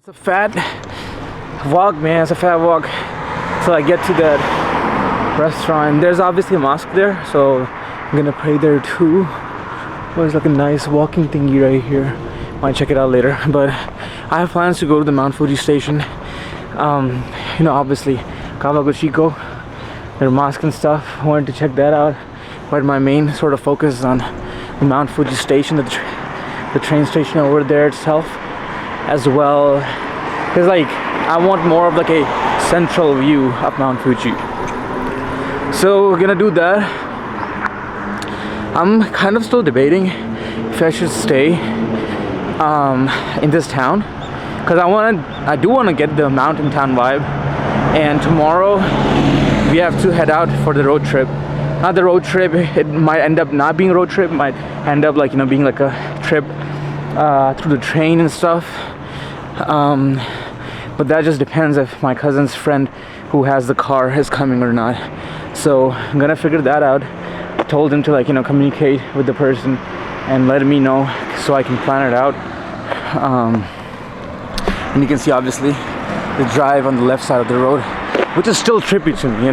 It's a fat walk, man. It's a fat walk till I get to that restaurant. There's obviously a mosque there, so I'm gonna pray there too. There's like a nice walking thingy right here. Might check it out later. But I have plans to go to the Mount Fuji station. Obviously Kawaguchiko, their mosque and stuff. I wanted to check that out. But my main sort of focus is on the Mount Fuji station, the train station over there itself, as well, because like I want more of like a central view of Mount Fuji. So we're gonna do that. I'm kind of still debating if I should stay in this town, because I do want to get the mountain town vibe. And tomorrow we have to head out for the road trip. Not the road trip, it might end up not being a road trip, it might end up like, being like a trip through the train and stuff. But that just depends if my cousin's friend who has the car is coming or not. So I'm gonna figure that out. I told him to communicate with the person and let me know so I can plan it out. And you can see obviously the drive on the left side of the road, which is still trippy to me,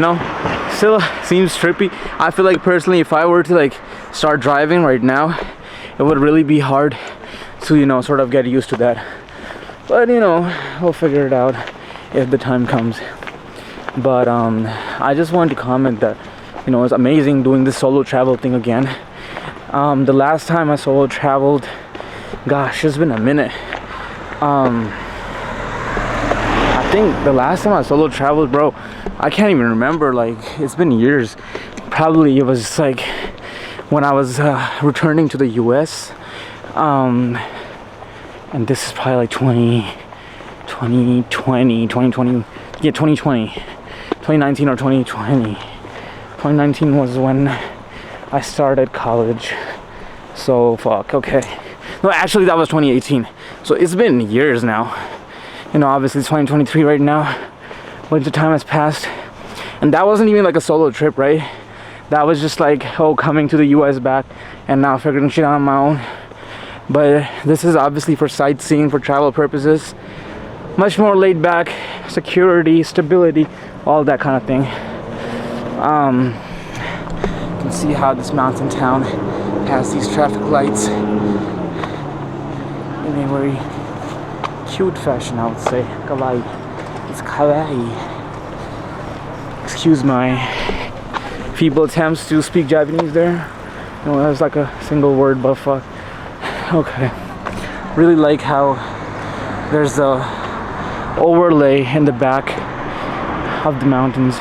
still seems trippy. I feel like personally, if I were to start driving right now, it would really be hard to sort of get used to that. But we'll figure it out if the time comes. But I just wanted to comment that it's amazing doing this solo travel thing again. The last time I solo traveled, gosh, it's been a minute. I think the last time I solo traveled, bro, I can't even remember. It's been years. Probably it was when I was returning to the US. And this is probably 2020, 2019 or 2020. 2019 was when I started college. So fuck, okay. No, actually that was 2018. So it's been years now. Obviously it's 2023 right now. But the time has passed. And that wasn't even a solo trip, right? That was just coming to the US back and now figuring shit out on my own. But this is obviously for sightseeing, for travel purposes. Much more laid back, security, stability, all that kind of thing. You can see how this mountain town has these traffic lights in a very cute fashion, I would say. Kawaii. It's kawaii. Excuse my feeble attempts to speak Japanese there. That's like a single word, but fuck. Okay. Really like how there's a overlay in the back of the mountains.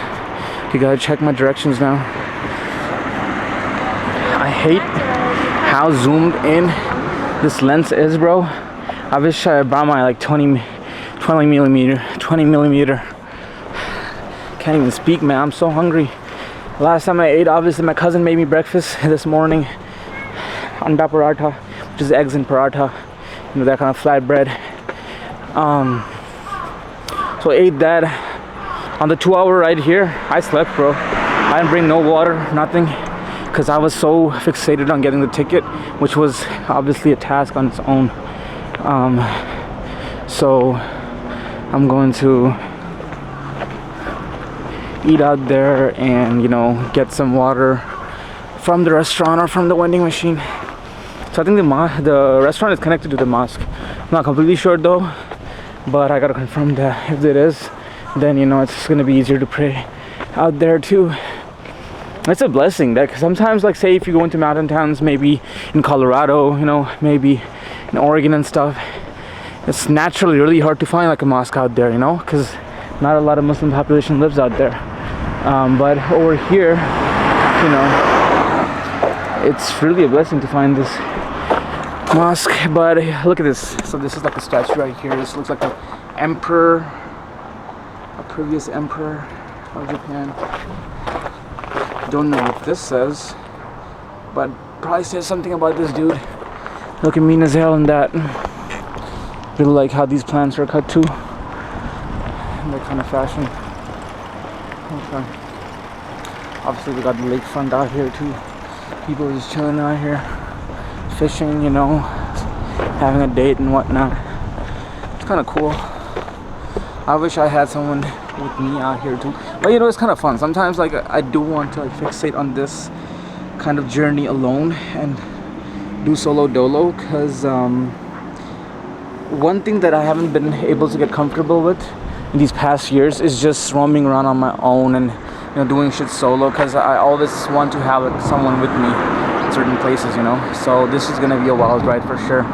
You gotta check my directions now. I hate how zoomed in this lens is, bro. I wish I brought my 20 millimeter. Can't even speak, man. I'm so hungry. Last time I ate, obviously my cousin made me breakfast this morning. Anda paratha, which is eggs and paratha, that kind of flat bread. So I ate that. On the 2-hour ride here, I slept, bro. I didn't bring no water, nothing, because I was so fixated on getting the ticket, which was obviously a task on its own. So I'm going to eat out there and get some water from the restaurant or from the vending machine. So I think the restaurant is connected to the mosque. I'm not completely sure though, but I gotta confirm that. If it is, then it's gonna be easier to pray out there too. It's a blessing that sometimes, say if you go into mountain towns, maybe in Colorado, maybe in Oregon and stuff, it's naturally really hard to find a mosque out there, because not a lot of Muslim population lives out there. But over here, it's really a blessing to find this mosque. But look at this. So this is a statue right here. This looks like an emperor, a previous emperor of Japan. Don't know what this says, but probably says something about this dude. Looking mean as hell in that. Really like how these plants are cut too, in that kind of fashion. Okay. Obviously we got the lakefront out here too. People are just chilling out here, fishing, having a date and whatnot. It's kind of cool. I wish I had someone with me out here too. But you know, it's kind of fun. Sometimes like I do want to like fixate on this kind of journey alone and do solo dolo, because one thing that I haven't been able to get comfortable with in these past years is just roaming around on my own and, you know, doing shit solo, because I always want to have someone with me in certain places, you know. So this is gonna be a wild ride for sure.